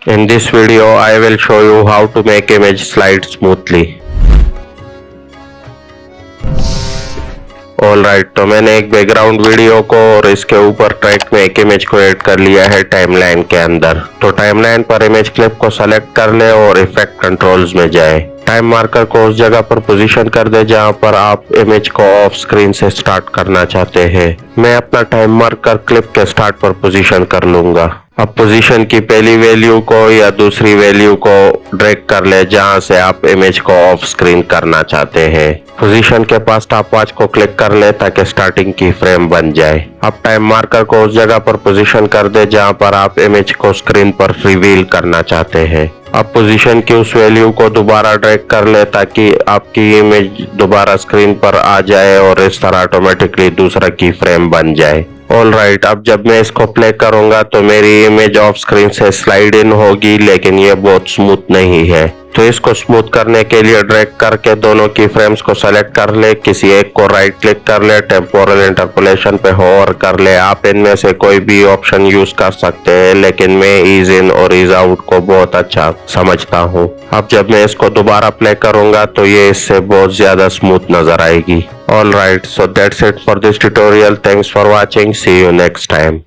In this video, I will show you how to make image slide smoothly. Alright, तो मैंने एक background video को और इसके ऊपर ट्रैक में एक इमेज को ऐड कर लिया है टाइमलाइन के अंदर। तो टाइमलाइन पर इमेज क्लिप को सेलेक्ट कर ले और इफेक्ट कंट्रोल्स में जाए। टाइम मार्कर को उस जगह पर पोजीशन कर दे जहां पर आप इमेज को ऑफ स्क्रीन से स्टार्ट करना चाहते हैं। मैं अपना टाइम मार्कर क्लिप के स्टार्ट पर पोजीशन कर लूंगा। अब पोजीशन की पहली वैल्यू को या दूसरी वैल्यू को ड्रैग कर ले जहां से आप इमेज को ऑफ स्क्रीन करना चाहते हैं। पोजीशन के पास स्टॉपवॉच को क्लिक कर ले ताकि स्टार्टिंग की फ्रेम बन जाए। अब टाइम मार्कर को उस जगह पर पोजीशन कर दे जहां पर आप इमेज को स्क्रीन पर रिवील करना चाहते हैं। अब पोजीशन की उस वैल्यू को दोबारा ड्रैग कर ले ताकि आपकी इमेज दोबारा स्क्रीन पर आ जाए और इस तरह ऑटोमेटिकली दूसरा की फ्रेम बन जाए। ऑलराइट, अब जब मैं इसको प्ले करूंगा तो मेरी इमेज ऑफ स्क्रीन से स्लाइड इन होगी, लेकिन ये बहुत स्मूथ नहीं है। तो इसको स्मूथ करने के लिए ड्रैग करके दोनों की फ्रेम्स को सेलेक्ट कर ले, किसी एक को राइट क्लिक कर ले, टेम्पोरल इंटरपोलेशन पे होवर कर ले। आप इनमें से कोई भी ऑप्शन यूज कर सकते हैं, लेकिन मैं ईज इन और ईज आउट को बहुत अच्छा समझता हूँ। अब जब मैं इसको दोबारा प्ले करूंगा तो ये इससे बहुत ज्यादा स्मूथ नजर आएगी। Alright, so that's it for this tutorial. Thanks for watching. See you next time.